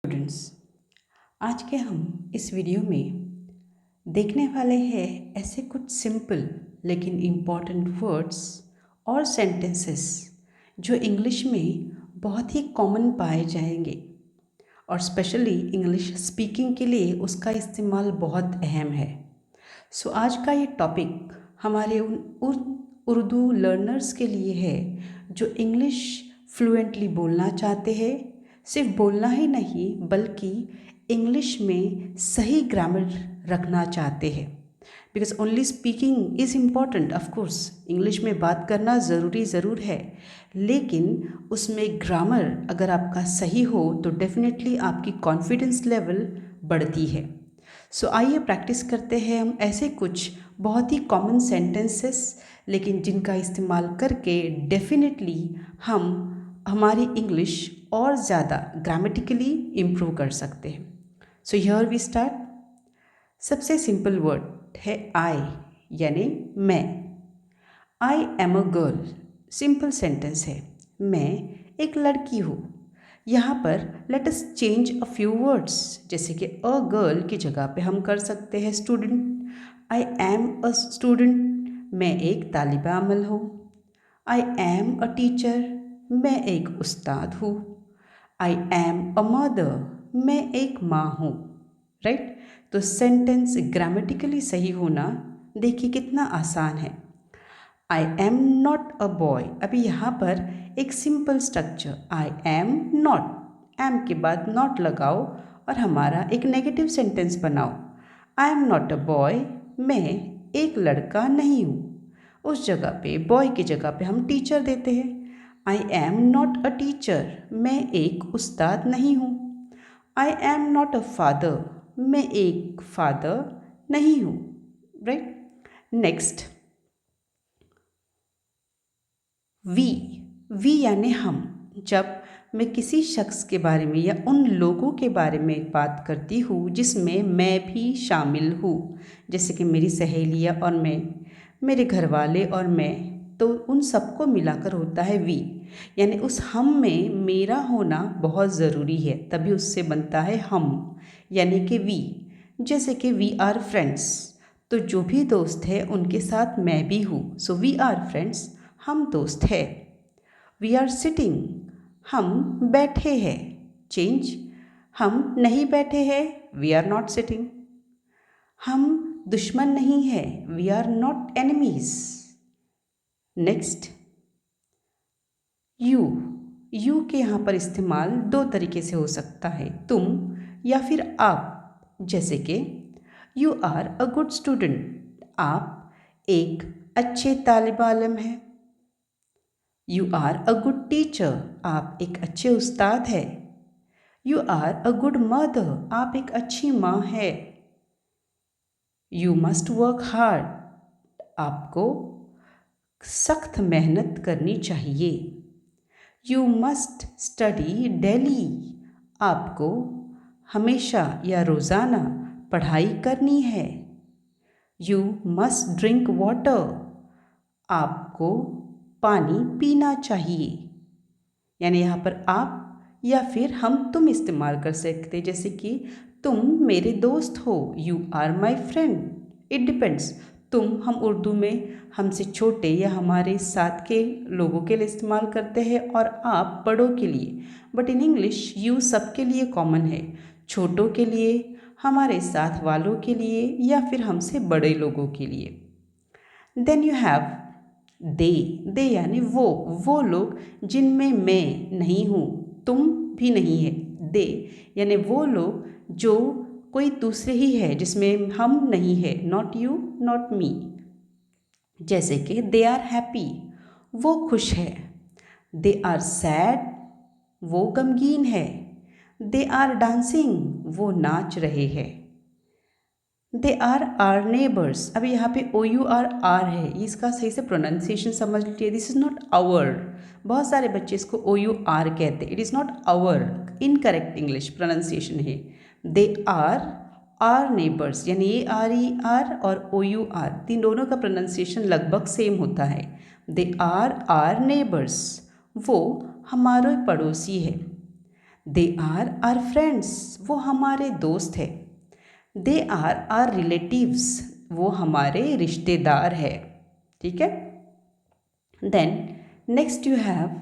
Students, आज के हम इस वीडियो में देखने वाले हैं ऐसे कुछ सिंपल लेकिन इम्पॉर्टेंट वर्ड्स और सेंटेंसेस जो इंग्लिश में बहुत ही कॉमन पाए जाएंगे और स्पेशली इंग्लिश स्पीकिंग के लिए उसका इस्तेमाल बहुत अहम है। सो आज का ये टॉपिक हमारे उन उर्दू लर्नर्स के लिए है जो इंग्लिश फ्लुएंटली बोलना चाहते हैं। सिर्फ बोलना ही नहीं बल्कि इंग्लिश में सही ग्रामर रखना चाहते हैं। Because only speaking is important, of course English में बात करना ज़रूर है, लेकिन उसमें ग्रामर अगर आपका सही हो तो डेफिनेटली आपकी कॉन्फिडेंस लेवल बढ़ती है। सो आइए प्रैक्टिस करते हैं हम ऐसे कुछ बहुत ही कॉमन सेंटेंसेस, लेकिन जिनका इस्तेमाल करके डेफिनेटली हम हमारी इंग्लिश और ज़्यादा ग्रामेटिकली इम्प्रूव कर सकते हैं। So here we start. सबसे सिंपल वर्ड है आई, यानी मैं। I am a girl, simple sentence है, मैं एक लड़की हूँ। यहाँ पर let us change a few words, जैसे कि अ गर्ल की जगह पे हम कर सकते हैं student. I am a student, मैं एक तालिबा अमल हूँ। आई एम अ टीचर, मैं एक उस्ताद हूँ। आई एम अ मदर, मैं एक माँ हूँ। राइट? तो सेंटेंस ग्रामेटिकली सही होना देखिए कितना आसान है। I am not a boy, अभी यहाँ पर एक simple structure, I am not, am के बाद नॉट लगाओ और हमारा एक नेगेटिव सेंटेंस बनाओ। आई एम नॉट अ बॉय, मैं एक लड़का नहीं हूँ। उस जगह पे बॉय की जगह पे हम टीचर देते हैं। आई एम नॉट अ टीचर, मैं एक उस्ताद नहीं हूँ। आई एम नॉट अ फादर, मैं एक फादर नहीं हूँ। राइट? नेक्स्ट, वी यानी हम। जब मैं किसी शख्स के बारे में या उन लोगों के बारे में बात करती हूँ जिसमें मैं भी शामिल हूँ, जैसे कि मेरी सहेलियाँ और मैं, मेरे घर वाले और मैं, तो उन सबको मिलाकर होता है वी। यानी उस हम में मेरा होना बहुत ज़रूरी है, तभी उससे बनता है हम, यानी कि वी। जैसे कि वी आर फ्रेंड्स, तो जो भी दोस्त है उनके साथ मैं भी हूँ, सो वी आर फ्रेंड्स, हम दोस्त हैं। वी आर सिटिंग, हम बैठे हैं। चेंज, हम नहीं बैठे हैं, वी आर नॉट सिटिंग। हम दुश्मन नहीं है, we are not enemies. Next, you के यहाँ पर इस्तेमाल दो तरीके से हो सकता है, तुम या फिर आप। जैसे कि you are a good student, आप एक अच्छे तालिब इल्म हैं। You are a good teacher, आप एक अच्छे उस्ताद हैं। You are a good mother, आप एक अच्छी माँ है। यू मस्ट वर्क हार्ड, आपको सख्त मेहनत करनी चाहिए। यू मस्ट स्टडी डेली, आपको हमेशा या रोज़ाना पढ़ाई करनी है। यू मस्ट ड्रिंक वाटर, आपको पानी पीना चाहिए। यानी यहाँ पर आप या फिर हम तुम इस्तेमाल कर सकते हैं, जैसे कि तुम मेरे दोस्त हो, you are my friend. It depends, तुम हम उर्दू में हमसे छोटे या हमारे साथ के लोगों के लिए इस्तेमाल करते हैं और आप बड़ों के लिए। बट इन इंग्लिश यू सबके लिए कॉमन है, छोटों के लिए, हमारे साथ वालों के लिए या फिर हमसे बड़े लोगों के लिए। देन यू हैव दे यानी वो लोग जिनमें मैं नहीं हूँ, तुम भी नहीं है। दे यानी वो लोग जो कोई दूसरे ही है, जिसमें हम नहीं है, नॉट यू नॉट मी। जैसे कि दे आर हैप्पी, वो खुश है। दे आर सैड, वो गमगीन है। दे आर डांसिंग, वो नाच रहे हैं। दे आर आर नेबर्स, अभी यहाँ पे ओ यू आर है, इसका सही से प्रोनाउंसिएशन समझ लीजिए। दिस इज़ नॉट आवर, बहुत सारे बच्चे इसको ओ यू आर कहते हैं, it is not our, incorrect English pronunciation है। दे आर नेबर्स, यानी ए आर ई आर और ओ यू आर, तीन दोनों का प्रोनाउंसिएशन लगभग सेम होता है। दे आर नेबर्स, वो हमारे पड़ोसी है। दे आर आर फ्रेंड्स, वो हमारे दोस्त है। दे आर आर रिलेटिव्स, वो हमारे रिश्तेदार है। ठीक है। Then next you have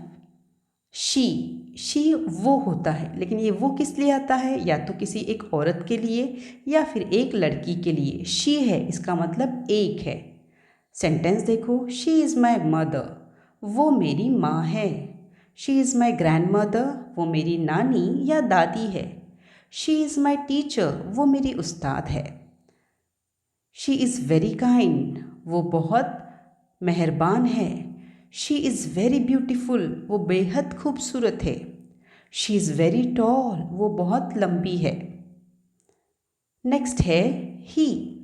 she. She वो होता है, लेकिन ये वो किस लिए आता है? या तो किसी एक औरत के लिए या फिर एक लड़की के लिए। शी है इसका मतलब एक है। सेंटेंस देखो, शी इज़ माई मदर, वो मेरी माँ है। She is my grand mother, वो मेरी नानी या दादी है। शी इज़ माई टीचर, वो मेरी उस्ताद है। शी इज़ वेरी काइंड, वो बहुत मेहरबान है। शी इज़ वेरी ब्यूटीफुल, वो बेहद खूबसूरत है। शी इज़ वेरी टॉल, वो बहुत लंबी है। नेक्स्ट है ही।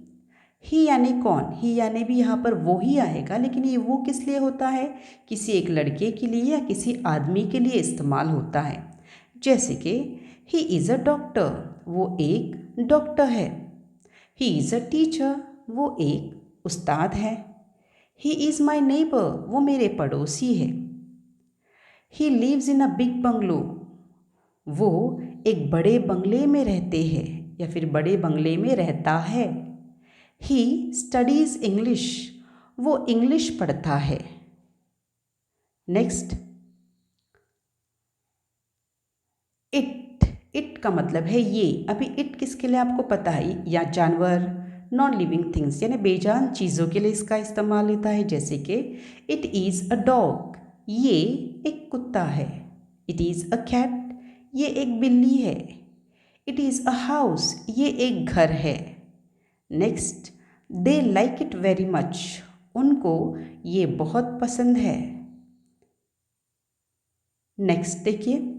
ही यानी कौन? ही यानी भी यहाँ पर वो ही आएगा, लेकिन ये वो किस लिए होता है? किसी एक लड़के के लिए या किसी आदमी के लिए इस्तेमाल होता है। जैसे कि ही इज़ अ डॉक्टर, वो एक डॉक्टर है। ही इज़ अ टीचर, वो एक उस्ताद है। ही इज़ माई नेबर, वो मेरे पड़ोसी है। He lives in a big bungalow, वो एक बड़े बंगले में रहते हैं या फिर बड़े बंगले में रहता है। ही स्टडीज़ इंग्लिश, वो इंग्लिश पढ़ता है। नेक्स्ट इट का मतलब है ये। अभी इट किसके लिए आपको पता है? या जानवर, नॉन लिविंग थिंग्स यानी बेजान चीज़ों के लिए इसका इस्तेमाल होता है। जैसे कि इट इज़ अ डॉग, ये एक कुत्ता है। इट इज़ अ कैट, ये एक बिल्ली है। इट इज़ अ हाउस, ये एक घर है। Next they like it very much, उनको ये बहुत पसंद है। नेक्स्ट देखिए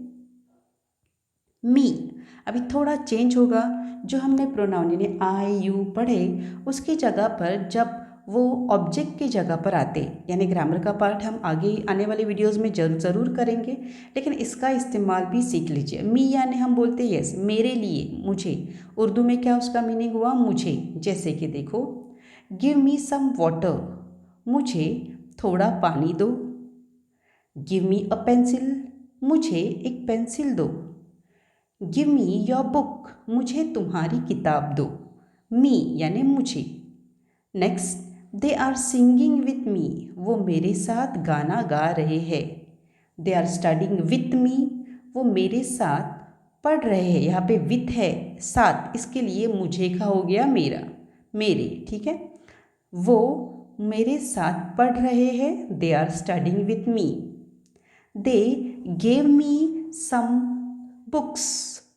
मी। अभी थोड़ा चेंज होगा। जो हमने प्रोनाउन यानी आई यू पढ़े, उसकी जगह पर जब वो ऑब्जेक्ट की जगह पर आते, यानी ग्रामर का पार्ट हम आगे आने वाली वीडियोस में ज़रूर करेंगे, लेकिन इसका इस्तेमाल भी सीख लीजिए। मी यानी हम बोलते हैं यस, मेरे लिए, मुझे। उर्दू में क्या उसका मीनिंग हुआ? मुझे। जैसे कि देखो, गिव मी सम वाटर, मुझे थोड़ा पानी दो। गिव मी अ पेंसिल, मुझे एक पेंसिल दो। गिव मी योर बुक, मुझे तुम्हारी किताब दो। मी यानी मुझे। Next they are singing with me, वो मेरे साथ गाना गा रहे हैं। They are studying with me, वो मेरे साथ पढ़ रहे हैं। यहाँ पे विथ है साथ, इसके लिए मुझे का हो गया मेरा, मेरे। ठीक है, वो मेरे साथ पढ़ रहे हैं। They are studying with me. They gave me some books,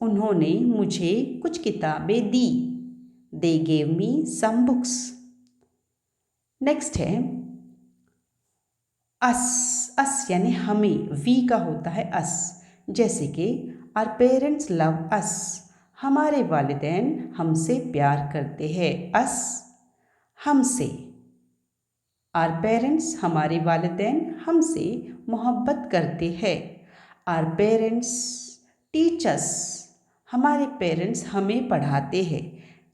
उन्होंने मुझे कुछ किताबें दी। They gave me some books. Next है अस यानी हमें, वी का होता है अस। जैसे कि आर पेरेंट्स लव अस, हमारे वालिदैन हमसे प्यार करते हैं। अस हमसे, आर पेरेंट्स हमारे वालिदैन हमसे मोहब्बत करते हैं। आर पेरेंट्स टीच अस, हमारे पेरेंट्स हमें पढ़ाते हैं।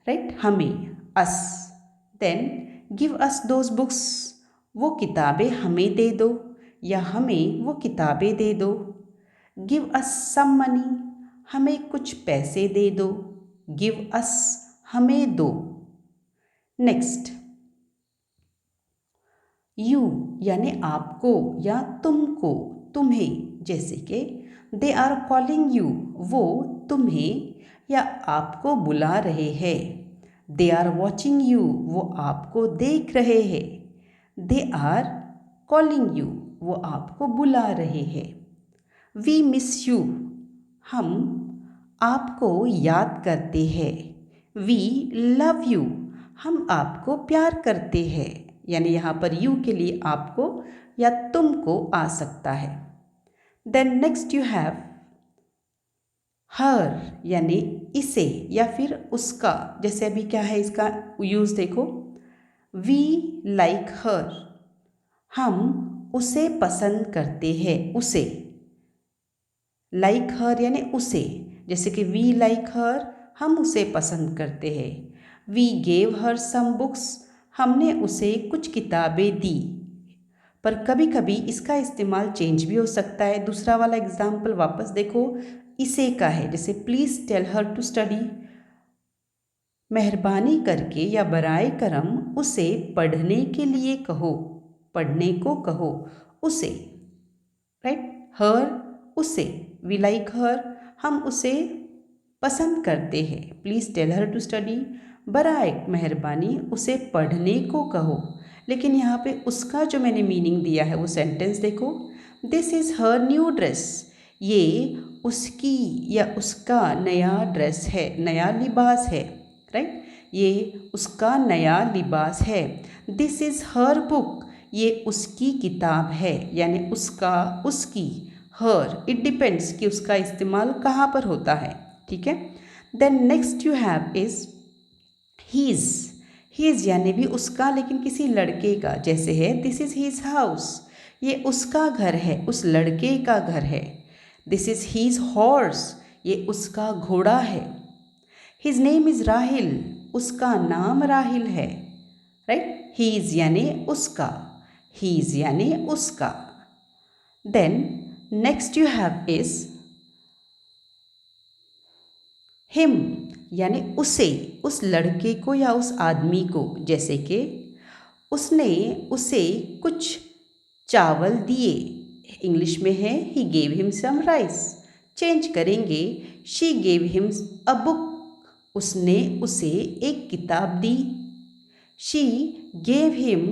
राइट, हमें, us. Then give us those books, वो किताबें हमें दे दो या हमें वो किताबें दे दो। गिव अस सम मनी, हमें कुछ पैसे दे दो। गिव अस, हमें दो। नेक्स्ट यू यानी आपको या तुमको, तुम्हें। जैसे कि दे आर कॉलिंग यू, वो तुम्हें या आपको बुला रहे हैं। दे आर वॉचिंग यू, वो आपको देख रहे हैं। दे आर कॉलिंग यू, वो आपको बुला रहे हैं। वी मिस यू, हम आपको याद करते हैं। वी लव यू, हम आपको प्यार करते हैं। यानी यहाँ पर यू के लिए आपको या तुमको आ सकता है। Then next you have her यानी इसे या फिर उसका। जैसे अभी क्या है इसका यूज़ देखो, वी लाइक हर, हम उसे पसंद करते हैं। उसे, लाइक हर यानी उसे। जैसे कि वी लाइक हर, हम उसे पसंद करते हैं। We gave her some books, हमने उसे कुछ किताबें दी। पर कभी कभी इसका इस्तेमाल चेंज भी हो सकता है। दूसरा वाला एग्जाम्पल वापस देखो, इसे का है, जैसे please tell her to study, मेहरबानी करके या बराए करम उसे पढ़ने के लिए कहो, पढ़ने को कहो, उसे, राइट, हर, उसे, वी लाइक हर, हम उसे पसंद करते हैं, please tell her to study, बराए मेहरबानी उसे पढ़ने को कहो। लेकिन यहाँ पे उसका जो मैंने मीनिंग दिया है वो सेंटेंस देखो, this is her new dress, ये उसकी या उसका नया ड्रेस है, नया लिबास है, राइट, ये उसका नया लिबास है। दिस इज़ हर बुक, ये उसकी किताब है, यानी उसका, उसकी, हर, इट डिपेंड्स कि उसका इस्तेमाल कहाँ पर होता है, ठीक है। Then next you have is his, his यानी भी उसका लेकिन किसी लड़के का, जैसे है दिस इज़ हीज़ हाउस, ये उसका घर है, उस लड़के का घर है। दिस इज़ हीज़ हॉर्स, ये उसका घोड़ा है। हिज नेम इज़ राहिल, उसका नाम राहिल है, राइट, हीज़ यानी उसका, हीज़ यानी उसका। Then next you have is him, यानी उसे, उस लड़के को या उस आदमी को, जैसे कि उसने उसे कुछ चावल दिए, इंग्लिश में है he gave him some rice, change करेंगे she gave him a book, उसने उसे एक किताब दी, she gave him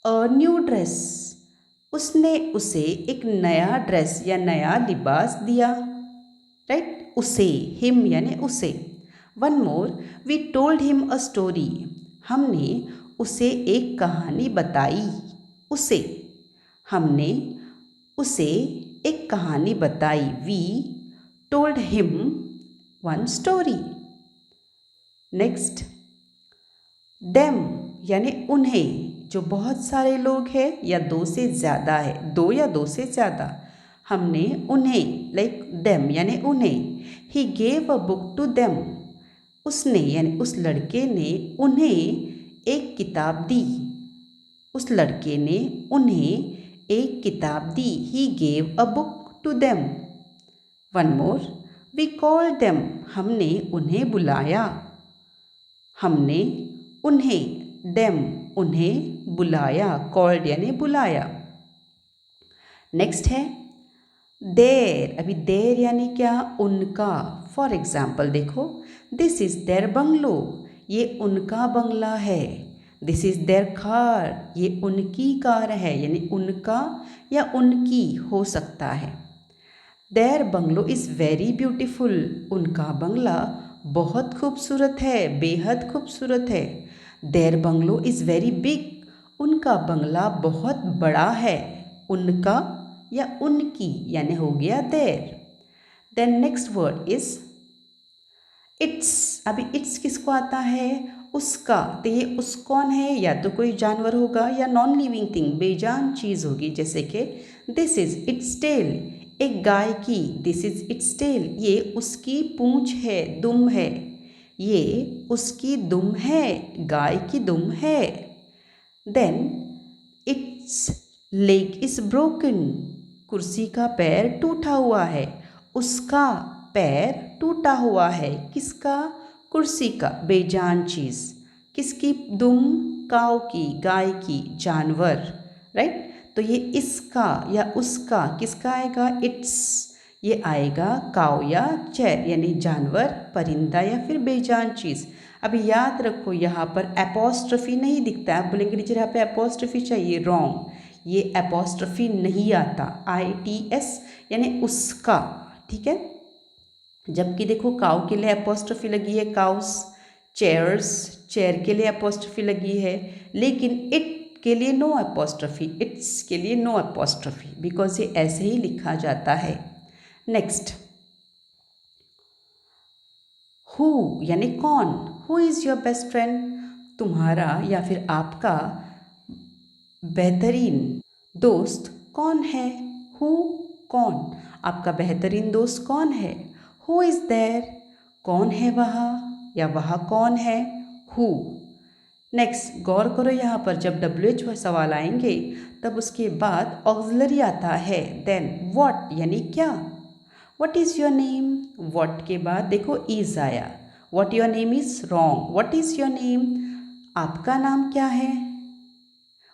a new dress, उसने उसे एक नया ड्रेस या नया लिबास दिया, राइट, उसे, हिम यानी उसे। One more, we told him a story, हमने उसे एक कहानी बताई, उसे, हमने उसे एक कहानी बताई, we told him one story. Next them यानी उन्हें, जो बहुत सारे लोग हैं या दो से ज़्यादा है, दो या दो से ज़्यादा, हमने उन्हें, लाइक देम यानी उन्हें, he gave a book to them, उसने यानी उस लड़के ने उन्हें एक किताब दी, उस लड़के ने उन्हें एक किताब दी, he gave a book to them. One more, we call them, हमने उन्हें बुलाया, हमने उन्हें, देम उन्हें बुलाया, कॉल्ड यानी बुलाया। नेक्स्ट है देर, अभी देर यानी क्या, उनका। फॉर एग्जाम्पल देखो, दिस इज़ देयर बंगलो, ये उनका बंगला है। दिस इज़ देयर कार, ये उनकी कार है, यानी उनका या उनकी हो सकता है। Their bungalow is very beautiful, उनका बंगला बहुत खूबसूरत है, बेहद खूबसूरत है। Their bungalow is very big, उनका बंगला बहुत बड़ा है, उनका या उनकी यानी हो गया their. Then next word is its, अभी इट्स किसको आता है, उसका, तो ये उस कौन है, या तो कोई जानवर होगा या नॉन लिविंग थिंग, बेजान चीज़ होगी, जैसे कि दिस इज़ इट्स टेल, एक गाय की, दिस इज़ इट्स टेल, ये उसकी पूंछ है, दुम है, ये उसकी दुम है, गाय की दुम है। Then its leg is broken, कुर्सी का पैर टूटा हुआ है, उसका पैर टूटा हुआ है, किसका, कुर्सी का, बेजान चीज़, किसकी दुम, काऊ की, गाय की, जानवर, राइट। तो ये इसका या उसका किसका आएगा, इट्स, ये आएगा काऊ या चेयर यानी जानवर, परिंदा या फिर बेजान चीज़। अभी याद रखो यहाँ पर एपोस्ट्रफी नहीं दिखता है, आप बोलेंगे टीचर यहाँ पे एपोस्ट्रफी चाहिए, रॉन्ग, ये एपोस्ट्रफी नहीं आता, ITS यानी उसका, ठीक है। जबकि देखो काऊ के लिए एपोस्ट्रफी लगी है, काउस, चेयर्स, चेयर के लिए एपोस्ट्रफी लगी है, लेकिन इट के लिए नो एपोस्ट्रफी, इट्स के लिए नो एपोस्ट्रफी, बिकॉज ये ऐसे ही लिखा जाता है। नेक्स्ट हु यानी कौन, who is your best friend, तुम्हारा या फिर आपका बेहतरीन दोस्त कौन है, हु, कौन, आपका बेहतरीन दोस्त कौन है। हु इज़ देयर, कौन है वहाँ या वहाँ कौन है, हु। नेक्स्ट गौर करो यहाँ पर, जब WH सवाल आएंगे तब उसके बाद ऑक्सिलरी आता है, देन व्हाट यानी क्या, what is your name, what के बाद देखो इज़ आया, what your name is wrong, what is your name, आपका नाम क्या है,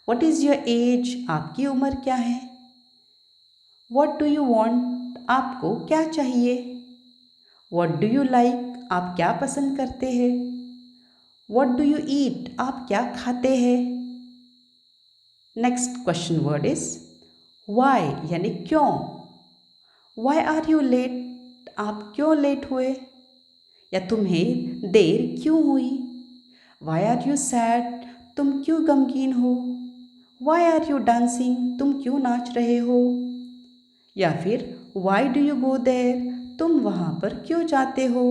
व्हाट इज़ योर एज, आपकी उम्र क्या है, व्हाट डू यू वांट, आपको क्या चाहिए, व्हाट डू यू लाइक, आप क्या पसंद करते हैं, व्हाट डू यू ईट, आप क्या खाते हैं। Next question word is why यानी क्यों, वाई आर यू लेट, आप क्यों लेट हुए या तुम्हें देर क्यों हुई, वाई आर यू सैड, तुम क्यों गमगीन हो, वाई आर यू डांसिंग, तुम क्यों नाच रहे हो, या फिर why do you go there, तुम वहाँ पर क्यों जाते हो,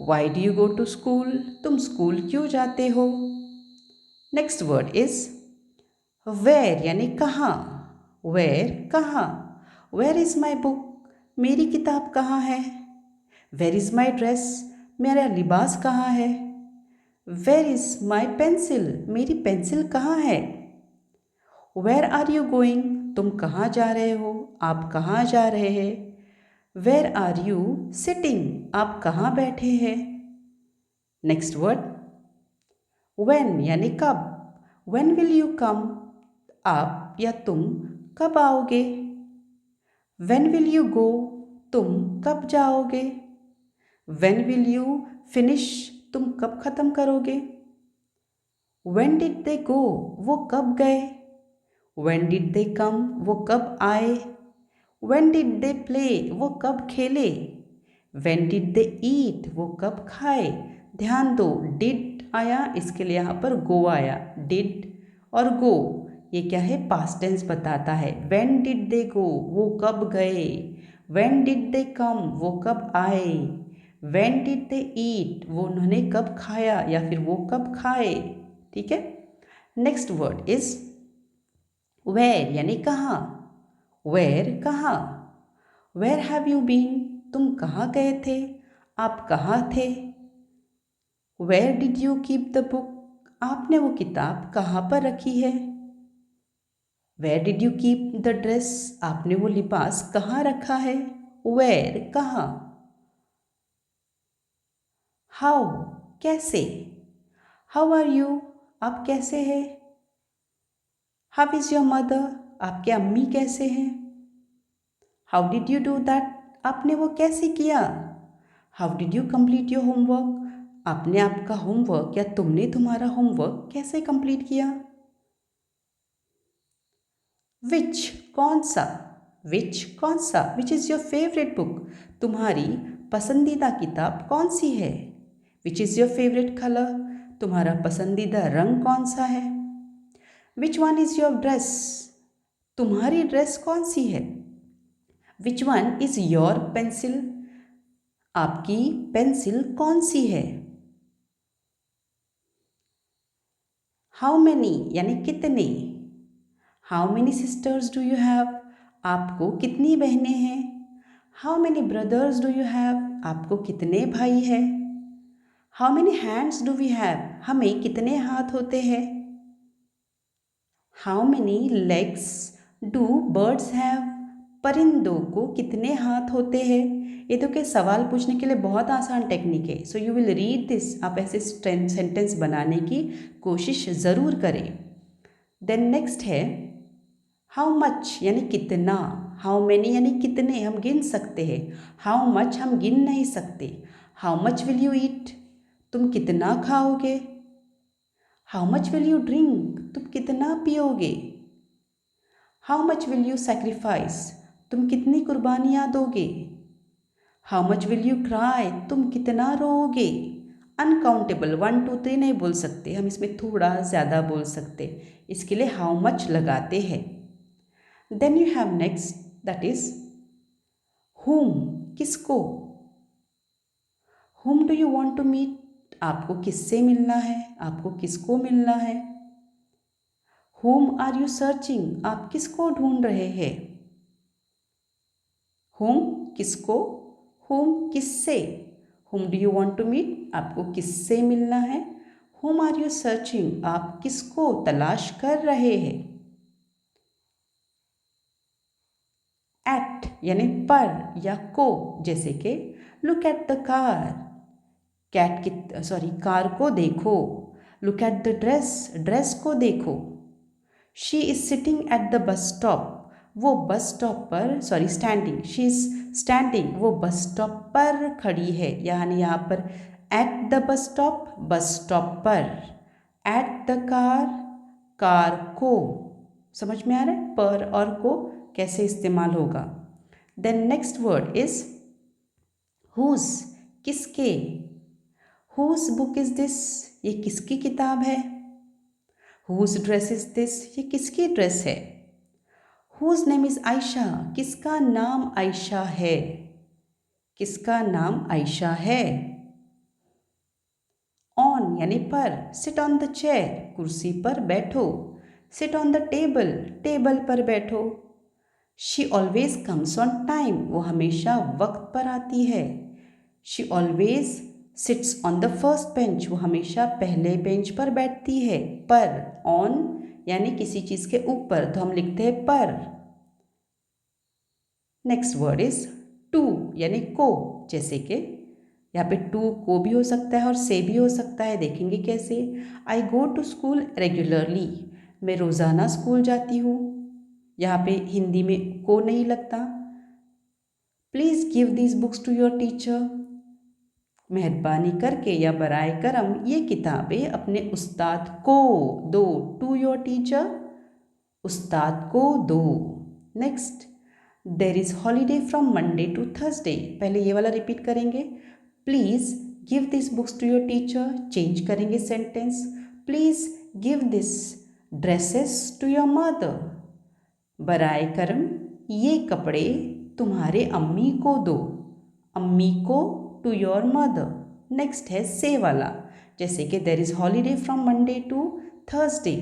why do you go to school, तुम स्कूल क्यों जाते हो। नेक्स्ट वर्ड इज वेयर यानी कहाँ, वेयर कहाँ, वेयर इज़ माई बुक, मेरी किताब कहाँ है, वेयर इज़ माई ड्रेस, मेरा लिबास कहाँ है, वेयर इज़ माई पेंसिल, मेरी पेंसिल कहाँ है, वेयर आर यू गोइंग, तुम कहाँ जा रहे हो, आप कहाँ जा रहे हैं, वेयर आर यू सिटिंग, आप कहाँ बैठे हैं। नेक्स्ट वर्ड व्हेन यानी कब, व्हेन विल यू कम, आप या तुम कब आओगे, व्हेन विल यू गो, तुम कब जाओगे, व्हेन विल यू फिनिश, तुम कब ख़त्म करोगे, व्हेन डिड दे गो, वो कब गए, व्हेन डिड दे कम, वो कब आए, व्हेन डिड दे प्ले, वो कब खेले, व्हेन डिड दे ईट, वो कब खाए। ध्यान दो डिड आया, इसके लिए यहाँ पर गो आया, डिड और गो ये क्या है, पास्ट टेंस बताता है। व्हेन डिड दे गो, वो कब गए, व्हेन डिड दे कम, वो कब आए, व्हेन डिड दे ईट, वो उन्होंने कब खाया या फिर वो कब खाए। ठीक है। नेक्स्ट वर्ड इज वेयर यानी कहाँ, वेयर कहाँ, वेयर हैव यू बीन, तुम कहाँ गए थे, आप कहाँ थे, where did you keep the book, आपने वो किताब कहाँ पर रखी है, where did you keep the dress, आपने वो लिबास कहाँ रखा है, वेयर कहाँ, हाउ कैसे, हाउ आर यू, आप कैसे हैं, हाउ इज़ योर मदर, आपके अम्मी कैसे हैं, how did you do that, आपने वो कैसे किया, how did you complete your homework, आपने आपका होमवर्क या तुमने तुम्हारा होमवर्क कैसे कंप्लीट किया। विच कौन सा, विच कौन सा, which is your favourite book, तुम्हारी पसंदीदा किताब कौन सी है, which is your favourite colour, तुम्हारा पसंदीदा रंग कौन सा है, which one is your dress, तुम्हारी ड्रेस कौन सी है, which one is your pencil, आपकी पेंसिल कौन सी है। हाउ मैनी यानी कितने, how many sisters do you have, आपको कितनी बहनें हैं, how many brothers do you have, आपको कितने भाई हैं, how many hands do we have, हमें कितने हाथ होते हैं, how many legs do birds have, परिंदों को कितने हाथ होते हैं। ये तो के सवाल पूछने के लिए बहुत आसान टेक्निक है, so you will read this, आप ऐसे सेंटेंस बनाने की कोशिश ज़रूर करें। देन नेक्स्ट है हाउ मच यानी कितना, हाउ मैनी यानी कितने, हम गिन सकते हैं, हाउ मच हम गिन नहीं सकते, how much will you eat, तुम कितना खाओगे, how much will you drink, तुम कितना पियोगे, how much will you sacrifice, तुम कितनी कुर्बानियाँ दोगे, how much will you cry, तुम कितना रोओगे। अनकाउंटेबल 1 2 3 नहीं बोल सकते, हम इसमें थोड़ा ज़्यादा बोल सकते, इसके लिए हाउ मच लगाते हैं। Then you have next that is whom किसको, whom do you want to meet, आपको किससे मिलना है, आपको किसको मिलना है, whom आर यू सर्चिंग, आप किसको ढूंढ रहे हैं, whom किसको, whom किससे, whom do you want to meet, आपको किससे मिलना है, whom आर यू सर्चिंग, आप किसको तलाश कर रहे हैं। एट यानी पर या को, जैसे कि look at the car, car को देखो। Look at the dress, dress को देखो। She is sitting at the bus stop, वो बस स्टॉप पर स्टैंडिंग, शी इज स्टैंडिंग, वो बस स्टॉप पर खड़ी है। यानी यहाँ पर एट द बस स्टॉप पर, एट द कार, कार को। समझ में आ रहा है पर और को कैसे इस्तेमाल होगा। Then next word is whose, किसके। हुज बुक इज दिस, ये किसकी किताब है। हुज ड्रेस इज दिस, ये किसकी ड्रेस है। हुज नेम इज आयशा, किसका नाम आयशा है, किसका नाम आयशा है। ऑन यानी पर, सिट ऑन द चेयर, कुर्सी पर बैठो। Sit on the table, table पर बैठो। She always comes on time, वो हमेशा वक्त पर आती है। She always sits on the first bench, वो हमेशा पहले बेंच पर बैठती है। पर, ऑन यानी किसी चीज़ के ऊपर, तो हम लिखते हैं पर। नेक्स्ट वर्ड इज टू यानी को, जैसे कि यहाँ पे टू को भी हो सकता है और से भी हो सकता है। देखेंगे कैसे। आई गो टू स्कूल रेगुलरली, मैं रोज़ाना स्कूल जाती हूँ। यहाँ पे हिंदी में को नहीं लगता। Please give these books to your teacher, मेहरबानी करके या बराए करम ये किताबें अपने उस्ताद को दो। टू योर टीचर, उस्ताद को दो। Next, there is holiday from Monday to Thursday, पहले ये वाला रिपीट करेंगे। Please give this books to your teacher, change करेंगे sentence. Please give this dresses to your mother, बराए करम ये कपड़े तुम्हारे अम्मी को दो, अम्मी को टू योर मदर। नेक्स्ट है से वाला, जैसे कि there is holiday from Monday to Thursday.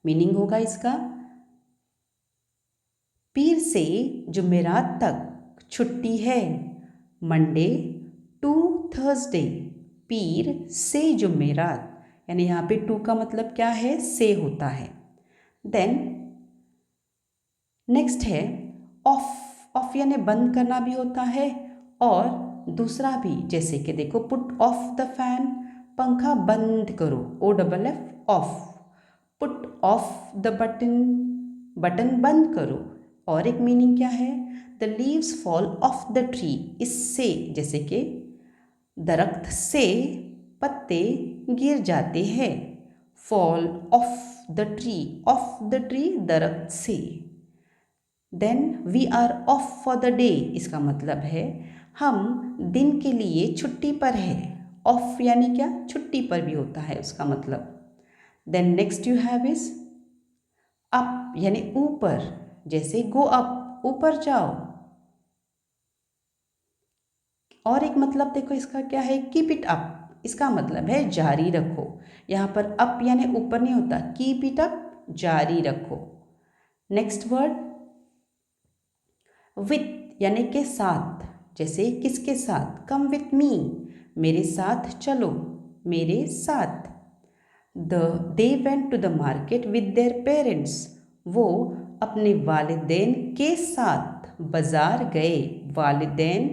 Meaning होगा इसका, पीर से जुमेरात तक छुट्टी है। मंडे टू थर्सडे, पीर से जुमेरात, यानी यहाँ पे टू का मतलब क्या है, से होता है। देन नेक्स्ट है ऑफ, ऑफ यानी बंद करना भी होता है और दूसरा भी, जैसे कि देखो पुट ऑफ द फैन, पंखा बंद करो, OFF off. Put off the button, button बंद करो। और एक मीनिंग क्या है, the leaves fall off the tree, इससे, जैसे कि दरख्त से पत्ते गिर जाते हैं। Fall off the tree, off the tree दरख्त से। Then we are off for the day, इसका मतलब है हम दिन के लिए छुट्टी पर है। ऑफ यानी क्या, छुट्टी पर भी होता है उसका मतलब। Then next you have is up यानी ऊपर, जैसे गो अप, ऊपर जाओ। और एक मतलब देखो इसका क्या है, कीप इट अप, इसका मतलब है जारी रखो। यहाँ पर अप यानी ऊपर नहीं होता, कीप इट अप, जारी रखो। नेक्स्ट वर्ड विथ यानी के साथ, जैसे किसके साथ, कम विथ मी, मेरे साथ चलो, मेरे साथ। They went to the market with their parents, वो अपने वालिदैन के साथ बाजार गए। वालिदैन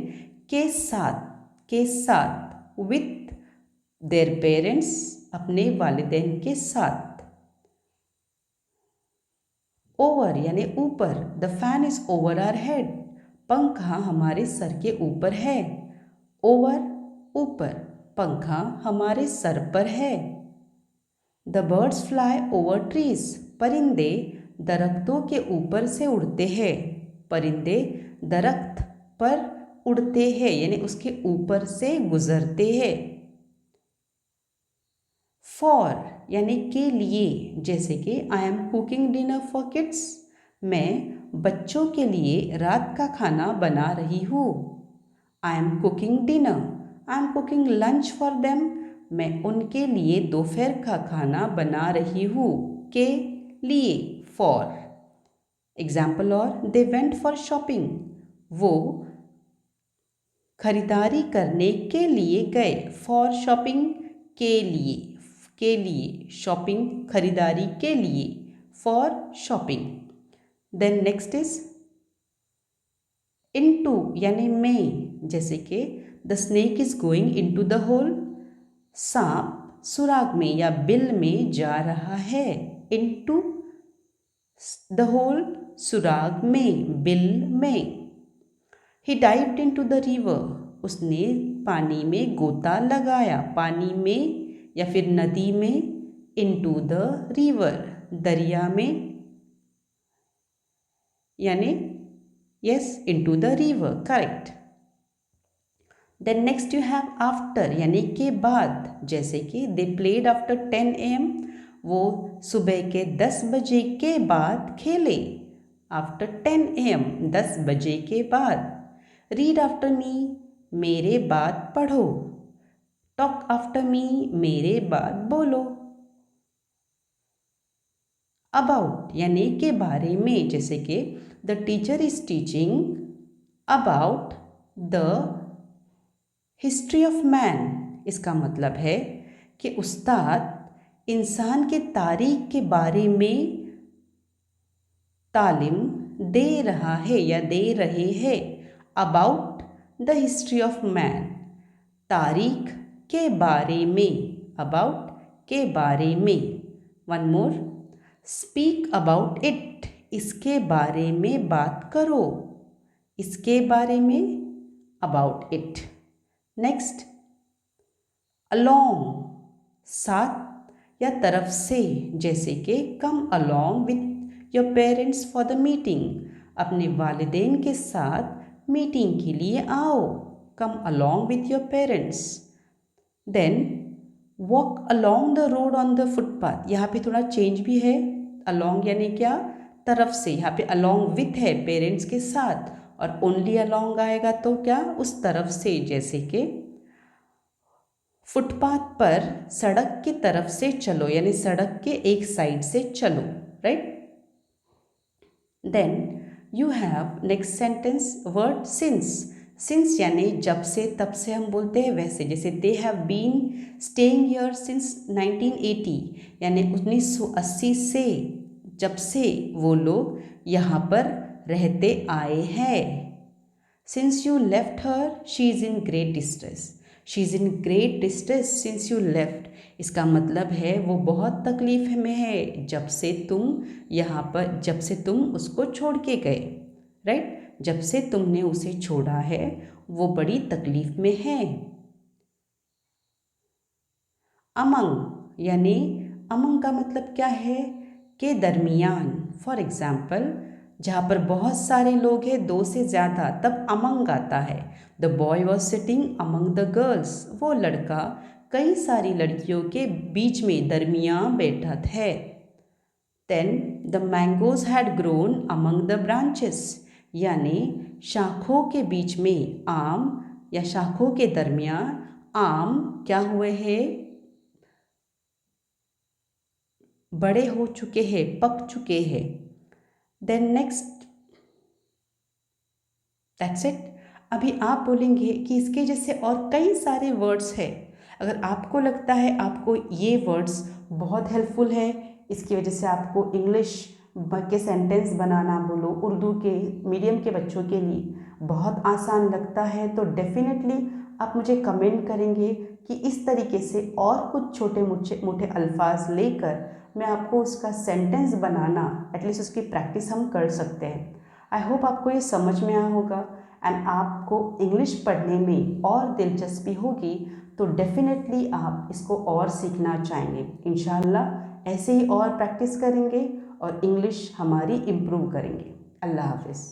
के साथ विथ देयर पेरेंट्स, अपने वालिदैन के साथ। ओवर यानी ऊपर, the fan is over our head, पंखा हमारे सर के ऊपर है। ओवर ऊपर, पंखा हमारे सर पर है। The birds fly over trees, परिंदे दरख्तों के ऊपर से उड़ते हैं। परिंदे दरख्त पर उड़ते हैं यानी उसके ऊपर से गुजरते हैं। फॉर यानी के लिए, जैसे कि I am cooking dinner for kids, मैं बच्चों के लिए रात का खाना बना रही हूँ। I am cooking dinner, I am cooking lunch for them, मैं उनके लिए दोपहर का खाना बना रही हूँ। के लिए, फॉर। एग्जाम्पल और, दे वेंट फॉर शॉपिंग, वो खरीदारी करने के लिए गए। फॉर शॉपिंग, के लिए, शॉपिंग खरीदारी के लिए, for shopping. Then next is into यानी में, जैसे कि the snake is going into the hole, सांप सुराग में या बिल में जा रहा है, इनटू द होल सुराग में, बिल में। ही डाइव्ड इनटू द रिवर, उसने पानी में गोता लगाया, पानी में या फिर नदी में, इनटू द रिवर दरिया में, यानी yes into the river, correct. Then next you have after यानी के बाद, जैसे कि दे प्लेड आफ्टर 10 AM, वो सुबह के 10 बजे के बाद खेले, आफ्टर 10 AM 10 बजे के बाद। रीड आफ्टर मी, मेरे बाद पढ़ो, टॉक आफ्टर मी, मेरे बाद बोलो। अबाउट यानी के बारे में, जैसे कि the teacher is teaching about the history of man, इसका मतलब है कि उस्ताद इंसान के तारीख के बारे में तालीम दे रहा है या दे रहे हैं। About the history of man, तारीख के बारे में, अबाउट के बारे में। One more, speak about it, इसके बारे में बात करो, इसके बारे में, अबाउट इट। नेक्स्ट, अलोंग साथ या तरफ से, जैसे कि come along with your parents for the meeting, अपने वालिदैन के साथ मीटिंग के लिए आओ, come along with your parents. Then walk along the road on the footpath, यहाँ पे थोड़ा चेंज भी है, अलोंग यानी क्या, तरफ से, यहाँ पे अलोंग विथ है पेरेंट्स के साथ, और ओनली अलोंग आएगा तो क्या, उस तरफ से, जैसे कि फुटपाथ पर सड़क की तरफ से चलो, यानी सड़क के एक साइड से चलो, right. Then you have next sentence word since, since यानी जब से, तब से हम बोलते हैं वैसे, जैसे they have been staying here since 1980, यानी 1980 से, जब से वो लोग यहाँ पर रहते आए हैं। Since you left her she is in great distress, she is in great distress since you left, इसका मतलब है वो बहुत तकलीफ में है जब से तुम यहाँ पर, जब से तुम उसको छोड़ के गए, राइट। जब से तुमने उसे छोड़ा है वो बड़ी तकलीफ में है। अमंग यानी, अमंग का मतलब क्या है, के दरमियान। फॉर एग्जाम्पल, जहाँ पर बहुत सारे लोग हैं, 2 से ज़्यादा, तब अमंग आता है। The boy was sitting among the girls, वो लड़का कई सारी लड़कियों के बीच में, दरमियान बैठा है। Then the mangoes had grown among the branches, यानी शाखों के बीच में आम, या शाखों के दरमियान आम क्या हुए हैं, बड़े हो चुके हैं, पक चुके हैं। Then next, that's it. अभी आप बोलेंगे कि इसके जैसे और कई सारे वर्ड्स हैं, अगर आपको लगता है आपको ये वर्ड्स बहुत हेल्पफुल है, इसकी वजह से आपको इंग्लिश के सेंटेंस बनाना बोलो, उर्दू के मीडियम के बच्चों के लिए बहुत आसान लगता है, तो डेफिनेटली आप मुझे कमेंट करेंगे कि इस तरीके से और कुछ छोटे मोटे अल्फाज लेकर मैं आपको उसका सेंटेंस बनाना, एटलीस्ट उसकी प्रैक्टिस हम कर सकते हैं। आई होप आपको ये समझ में आया होगा, एंड आपको इंग्लिश पढ़ने में और दिलचस्पी होगी तो डेफिनेटली आप इसको और सीखना चाहेंगे। इंशाल्लाह ऐसे ही और प्रैक्टिस करेंगे और इंग्लिश हमारी इम्प्रूव करेंगे। अल्लाह हाफिज़।